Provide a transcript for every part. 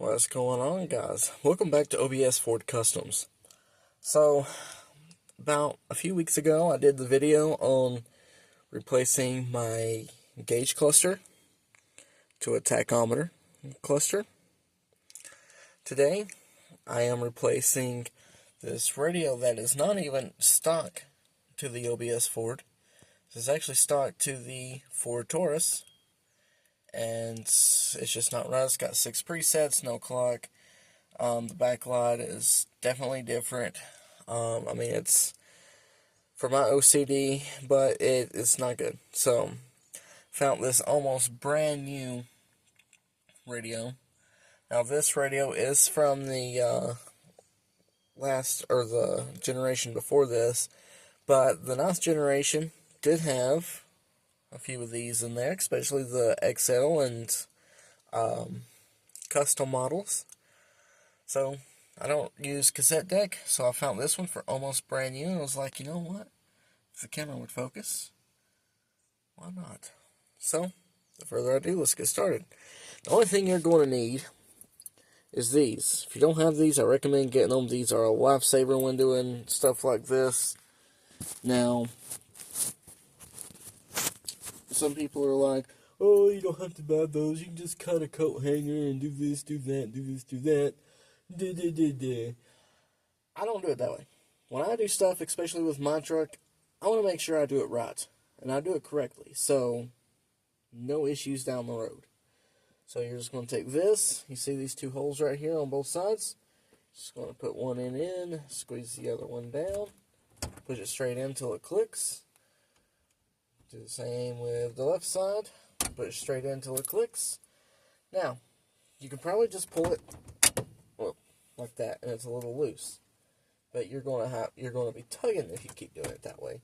What's going on, guys? Welcome back to OBS Ford Kustoms. So, about a few weeks ago, I did the video on replacing my gauge cluster to a tachometer cluster. Today, I am replacing this radio that is not even stock to the OBS Ford. This is actually stock to the Ford Taurus. And it's just not right. It's got 6 presets, no clock. The backlight is definitely different. I mean, it's for my OCD, but it's not good. So, found this almost brand new radio. Now, this radio is from the the generation before this, but the last generation did have a few of these in there, especially the XL and custom models. So I don't use cassette deck, so I found this one for almost brand new, and I was like, you know what? If the camera would focus, why not? So, without further ado, let's get started. The only thing you're going to need is these. If you don't have these, I recommend getting them. These are a lifesaver when doing stuff like this. Now, some people are like, oh, you don't have to buy those. You can just cut a coat hanger and do this, do that, do this, do that. I don't do it that way. When I do stuff, especially with my truck, I want to make sure I do it right. And I do it correctly. So, no issues down the road. So, you're just going to take this. You see these 2 holes right here on both sides. Just going to put one in, squeeze the other one down. Push it straight in until it clicks. Do the same with the left side. Put it straight in until it clicks. Now, you can probably just pull it like that, and it's a little loose. But you're going to be tugging if you keep doing it that way.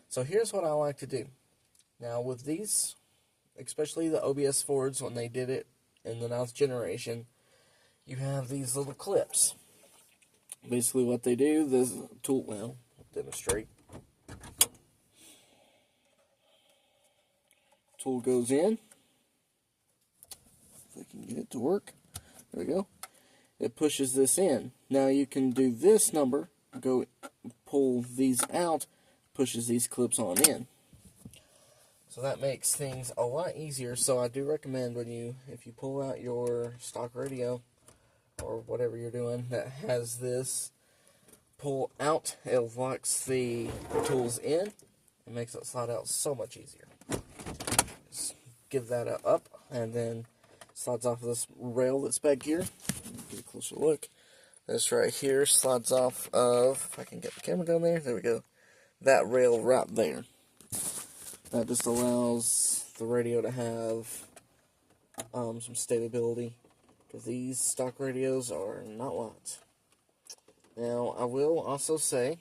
So here's what I like to do. Now with these, especially the OBS Fords when they did it in the 9th generation, you have these little clips. Basically what they do, this tool, well, I'll demonstrate. Tool goes in. If I can get it to work. There we go. It pushes this in. Now you can do this number, go pull these out, pushes these clips on in. So that makes things a lot easier. So I do recommend if you pull out your stock radio or whatever you're doing that has this, pull out, it locks the tools in. It makes it slide out so much easier. Give that up, and then slides off of this rail that's back here. Get a closer look. This right here slides off of, if I can get the camera down there we go. That rail right there. That just allows the radio to have some stability, because these stock radios are not locked. Now, I will also say,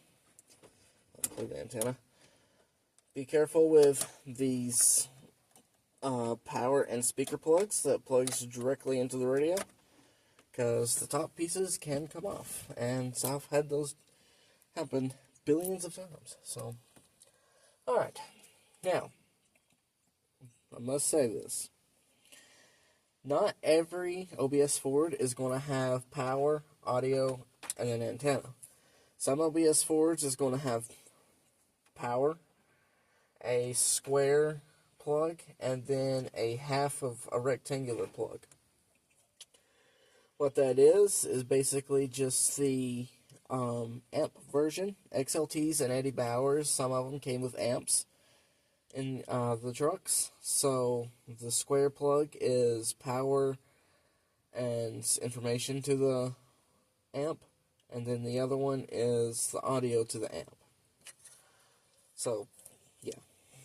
I'll play the antenna, be careful with these power and speaker plugs that plugs directly into the radio, because the top pieces can come off, and so I've had those happen billions of times. So, alright, now, I must say this. Not every OBS Ford is going to have power, audio, and an antenna. Some OBS Fords is going to have power, a square plug, and then a half of a rectangular plug. What that is basically just the amp version. XLTs and Eddie Bauers, some of them came with amps in the trucks. So the square plug is power and information to the amp, and then the other one is the audio to the amp. So, yeah.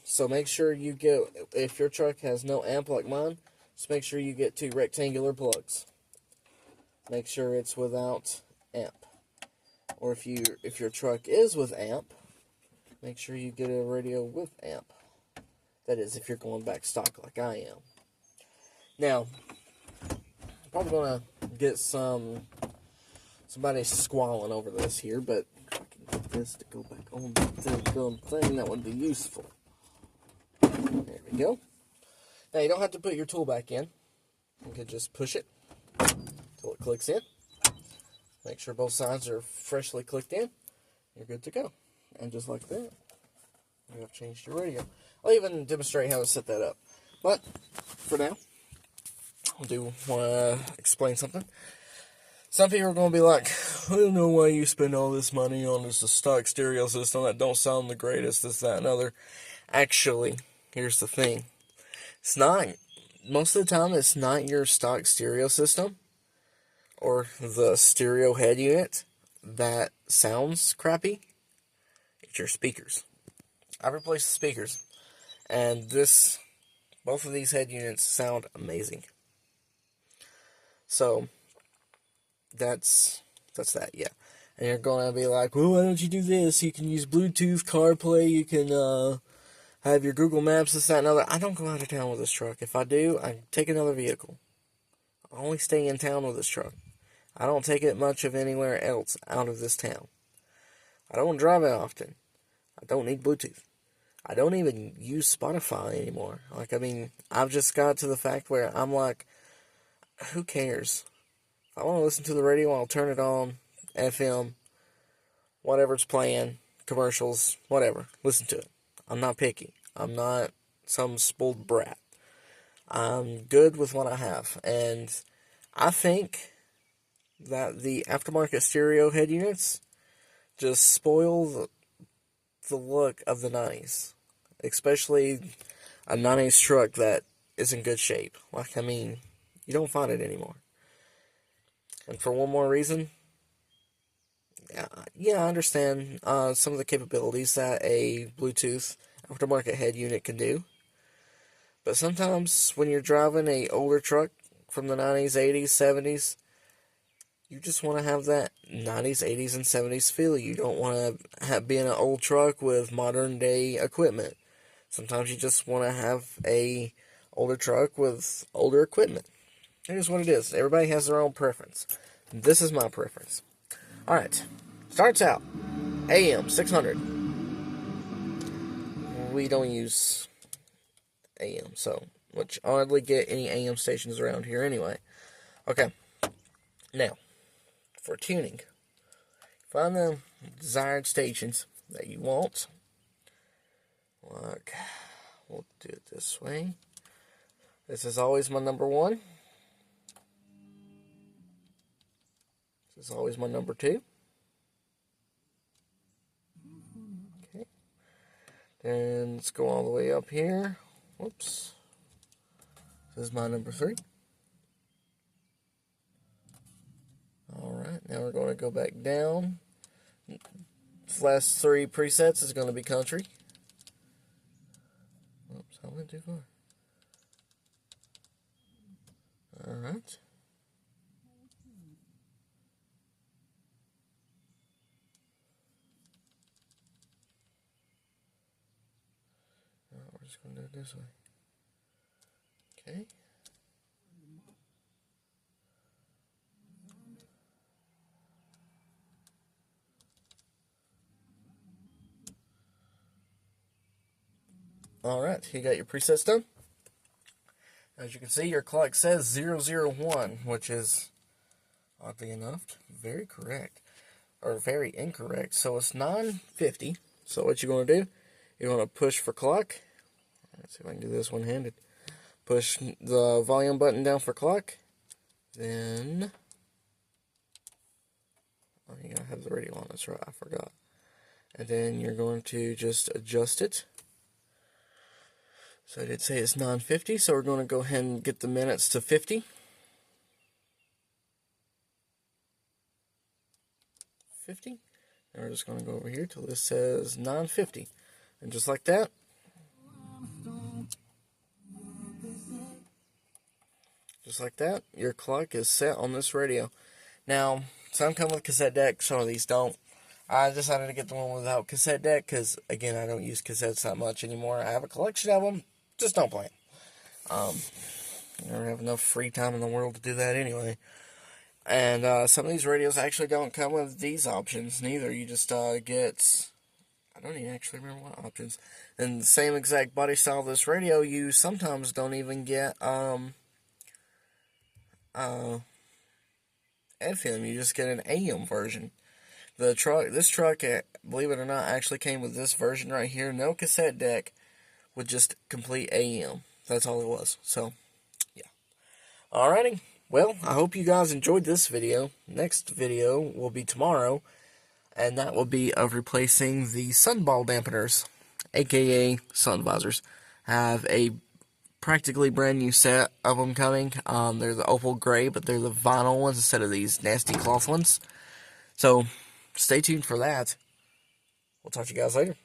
So make sure you get, if your truck has no amp like mine, just make sure you get 2 rectangular plugs. Make sure it's without amp. Or if your truck is with amp, make sure you get a radio with amp. That is, if you're going back stock like I am. Now, I'm probably going to get somebody squalling over this here, but if I can get this to go back on the thing, that would be useful. There we go. Now, you don't have to put your tool back in. You can just push it to till it clicks in. Make sure both sides are freshly clicked in. You're good to go. And just like that, you have changed your radio. I'll even demonstrate how to set that up. But for now, I do want to explain something. Some people are going to be like, I don't know why you spend all this money on this stock stereo system that don't sound the greatest, this, that, and other. Actually, here's the thing. It's not, most of the time, it's not your stock stereo system or the stereo head unit that sounds crappy. It's your speakers. I replaced the speakers, and both of these head units sound amazing. So, that's that, yeah. And you're going to be like, well, why don't you do this? You can use Bluetooth, CarPlay, you can have your Google Maps, this, that, and other. I don't go out of town with this truck. If I do, I take another vehicle. I only stay in town with this truck. I don't take it much of anywhere else out of this town. I don't drive it often. I don't need Bluetooth. I don't even use Spotify anymore. Like, I mean, I've just got to the fact where I'm like, who cares? If I want to listen to the radio, I'll turn it on, FM, whatever's playing, commercials, whatever. Listen to it. I'm not picky. I'm not some spoiled brat. I'm good with what I have. And I think that the aftermarket stereo head units just spoil the look of the 90s. Especially a 90s truck that is in good shape. Like, I mean, you don't find it anymore. And for one more reason, yeah, I understand some of the capabilities that a Bluetooth aftermarket head unit can do. But sometimes when you're driving a older truck from the 90s, 80s, 70s, you just want to have that 90s, 80s, and 70s feel. You don't want to be in an old truck with modern day equipment. Sometimes you just want to have a older truck with older equipment. It is what it is. Everybody has their own preference. This is my preference. Alright. Starts out AM 600. We don't use AM, so which hardly get any AM stations around here anyway. Okay. Now, for tuning, find the desired stations that you want. Like, we'll do it this way. This is always my number 1. This is always my number 2. Okay. Then let's go all the way up here. Whoops. This is my number 3. Alright, now we're going to go back down. This last 3 presets is going to be country. Oops, I went too far. Alright. We're just going to do it this way. Okay. Alright, you got your presets done. As you can see, your clock says 001, which is, oddly enough, very correct. Or very incorrect. So it's 950. So what you're going to do, you're going to push for clock. Let's see if I can do this one-handed. Push the volume button down for clock. Then, oh, you gotta have the radio on, that's right, I forgot. And then you're going to just adjust it. So I did say it's 950, so we're going to go ahead and get the minutes to 50. 50. And we're just going to go over here till this says 950. And just like that, your clock is set on this radio. Now, some come with cassette deck, some of these don't. I decided to get the one without cassette deck because, again, I don't use cassettes that much anymore. I have a collection of them, just don't play them. I don't have enough free time in the world to do that anyway. And some of these radios actually don't come with these options neither. You just get, I don't even actually remember what options. And the same exact body style of this radio, you sometimes don't even get FM. You just get an AM version. This truck, believe it or not, actually came with this version right here. No cassette deck, with just complete AM. That's all it was. So, yeah. Alrighty. Well, I hope you guys enjoyed this video. Next video will be tomorrow, and that will be of replacing the sunball dampeners, aka sun visors. I have a practically brand new set of them coming. They're the opal gray, but they're the vinyl ones instead of these nasty cloth ones. So, stay tuned for that. We'll talk to you guys later.